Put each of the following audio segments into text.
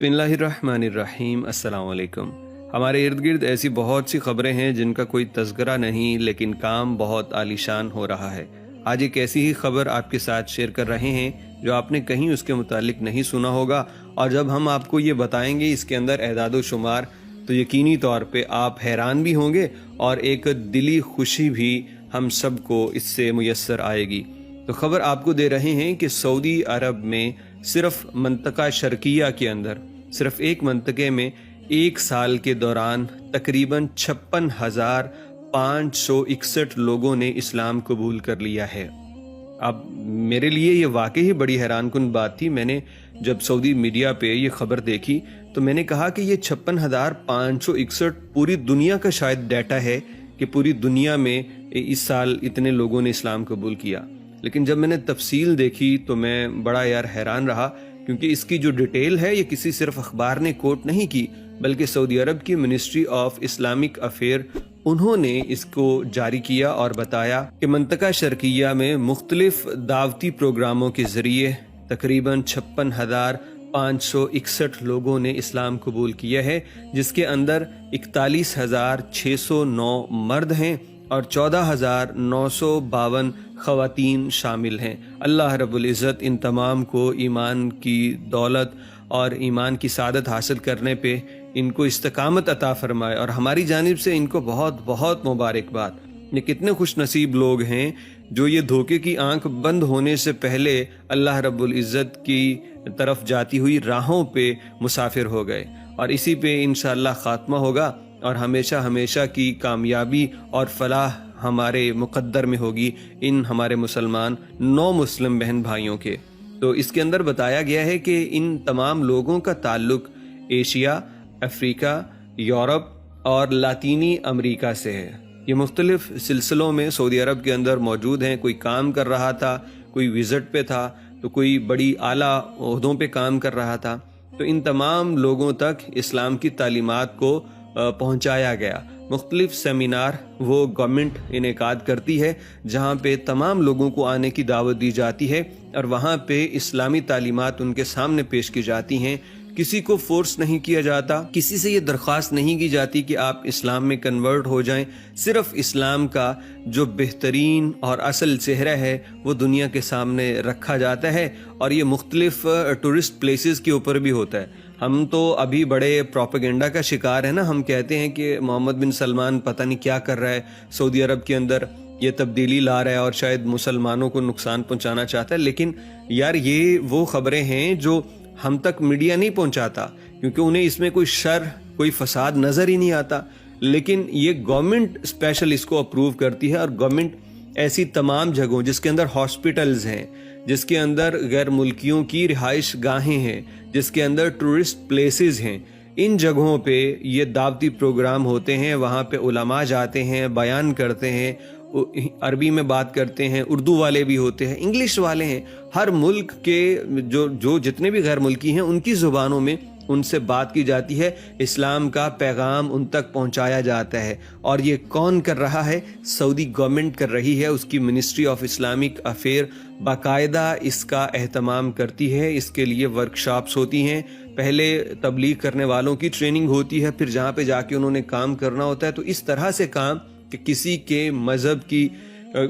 बिस्मिल्लाहिर्रहमानिर्रहीम। अस्सलाम वालेकुम। हमारे इर्द गिर्द ऐसी बहुत सी खबरें हैं जिनका कोई तज़किरा नहीं, लेकिन काम बहुत आलीशान हो रहा है। आज एक ऐसी ही खबर आपके साथ शेयर कर रहे हैं जो आपने कहीं उसके मुतालिक नहीं सुना होगा, और जब हम आपको ये बताएंगे इसके अंदर एदाद व शुमार, तो यकीनी तौर पे आप हैरान भी होंगे और एक दिली खुशी भी हम सबको इससे मुयस्सर आएगी। तो खबर आपको दे रहे हैं कि सऊदी अरब में सिर्फ मंतका शर्किया के अंदर सिर्फ एक मंतके में एक साल के दौरान तकरीबन 56,561 लोगों ने इस्लाम कबूल कर लिया है। अब मेरे लिए ये वाकई ही बड़ी हैरानकुन बात थी। मैंने जब सऊदी मीडिया पे ये खबर देखी तो मैंने कहा कि ये 56,561 पूरी दुनिया का शायद डाटा है कि पूरी दुनिया में इस साल इतने लोगों ने इस्लाम कबूल किया। लेकिन जब मैंने तफसील देखी तो मैं बड़ा हैरान रहा, क्योंकि इसकी जो डिटेल है ये किसी सिर्फ अखबार ने कोट नहीं की, बल्कि सऊदी अरब की मिनिस्ट्री ऑफ इस्लामिक अफेयर उन्होंने इसको जारी किया और बताया कि मंतका शर्किया में मुख्तलिफ दावती प्रोग्रामों के जरिए तकरीबन 56,561 लोगों ने इस्लाम कबूल किया है, जिसके अंदर 41,609 मर्द हैं और 14,952 ख़वातीन शामिल हैं। अल्लाह रब्बुल इज़्ज़त इन तमाम को ईमान की दौलत और ईमान की सादत हासिल करने पे इनको इस्तकामत अता फरमाए, और हमारी जानिब से इनको बहुत बहुत मुबारकबाद। ये कितने खुश नसीब लोग हैं जो ये धोखे की आंख बंद होने से पहले अल्लाह रब्बुल इज़्ज़त की तरफ जाती हुई राहों पे मुसाफिर हो गए, और इसी पे इंशाअल्लाह ख़ात्मा होगा और हमेशा हमेशा की कामयाबी और फलाह हमारे मुक़द्दर में होगी इन हमारे मुसलमान नौ मुस्लिम बहन भाइयों के। तो इसके अंदर बताया गया है कि इन तमाम लोगों का ताल्लुक एशिया, अफ्रीका, यूरोप और लातीनी अमेरिका से है। ये मुख्तलिफ सिलसिलों में सऊदी अरब के अंदर मौजूद हैं। कोई काम कर रहा था, कोई विज़िट पे था, तो कोई बड़ी आला ओहदों पे काम कर रहा था। तो इन तमाम लोगों तक इस्लाम की तालीमात को पहुंचाया गया। मुख्तलिफ सेमिनार वो गवर्नमेंट इनेकाद करती है जहाँ पे तमाम लोगों को आने की दावत दी जाती है, और वहाँ पे इस्लामी तालीमात उनके सामने पेश की जाती हैं। किसी को फोर्स नहीं किया जाता, किसी से ये दरख्वास्त नहीं की जाती कि आप इस्लाम में कन्वर्ट हो जाएं। सिर्फ इस्लाम का जो बेहतरीन और असल चेहरा है वो दुनिया के सामने रखा जाता है, और ये मुख्तलिफ टूरिस्ट प्लेसेस के ऊपर भी होता है। हम तो अभी बड़े प्रोपेगेंडा का शिकार है ना। हम कहते हैं कि मोहम्मद बिन सलमान पता नहीं क्या कर रहा है सऊदी अरब के अंदर, ये तब्दीली ला रहा है और शायद मुसलमानों को नुकसान पहुंचाना चाहता है। लेकिन यार ये वो खबरें हैं जो हम तक मीडिया नहीं पहुंचाता, क्योंकि उन्हें इसमें कोई शर, कोई फसाद नज़र ही नहीं आता। लेकिन ये गवर्नमेंट स्पेशल इसको अप्रूव करती है, और गवर्नमेंट ऐसी तमाम जगहों जिसके अंदर हॉस्पिटल्स हैं, जिसके अंदर गैर मुल्कियों की रिहाइश गाहें हैं, जिसके अंदर टूरिस्ट प्लेसेस हैं, इन जगहों पे ये दावती प्रोग्राम होते हैं। वहाँ पे उलमा जाते हैं, बयान करते हैं, अरबी में बात करते हैं, उर्दू वाले भी होते हैं, इंग्लिश वाले हैं। हर मुल्क के जो जितने भी गैर मुल्की हैं उनकी ज़ुबानों में उनसे बात की जाती है, इस्लाम का पैगाम उन तक पहुंचाया जाता है। और ये कौन कर रहा है? सऊदी गवर्नमेंट कर रही है। उसकी मिनिस्ट्री ऑफ इस्लामिक अफेयर बाकायदा इसका एहतमाम करती है। इसके लिए वर्कशॉप्स होती हैं, पहले तबलीग करने वालों की ट्रेनिंग होती है, फिर जहाँ पे जाके उन्होंने काम करना होता है। तो इस तरह से काम कि किसी के मज़हब की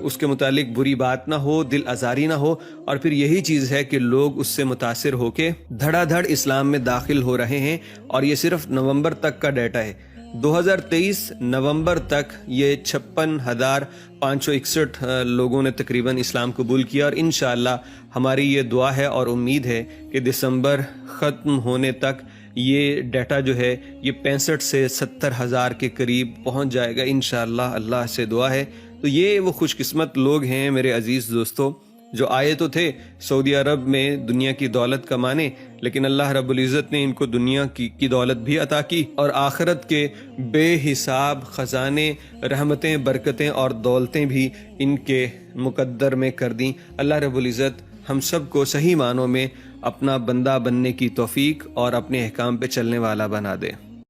उसके मुतालिक बुरी बात ना हो, दिल आज़ारी ना हो, और फिर यही चीज़ है कि लोग उससे मुतासिर होके धड़ाधड़ इस्लाम में दाखिल हो रहे हैं। और ये सिर्फ नवंबर तक का डाटा है। 2023 नवंबर तक ये 56,561 लोगों ने तकरीबन इस्लाम कबूल किया, और इंशाअल्लाह हमारी ये दुआ है और उम्मीद है कि दिसंबर ख़त्म होने तक ये डाटा जो है ये 65 से 70 हज़ार के करीब पहुंच जाएगा इंशाअल्लाह। अल्लाह से दुआ है। तो ये वो खुशकिस्मत लोग हैं मेरे अजीज़ दोस्तों, जो आए तो थे सऊदी अरब में दुनिया की दौलत कमाने, लेकिन अल्लाह रब्बुल इज़्ज़त ने इनको दुनिया की दौलत भी अता की, और आखिरत के बेहिसाब ख़जाने, रहमतें, बरकतें और दौलतें भी इनके मुक़द्दर में कर दी। अल्लाह रब्बुल इज़्ज़त हम सब को सही मानों में अपना बंदा बनने की तौफीक और अपने अहकाम पे चलने वाला बना दे।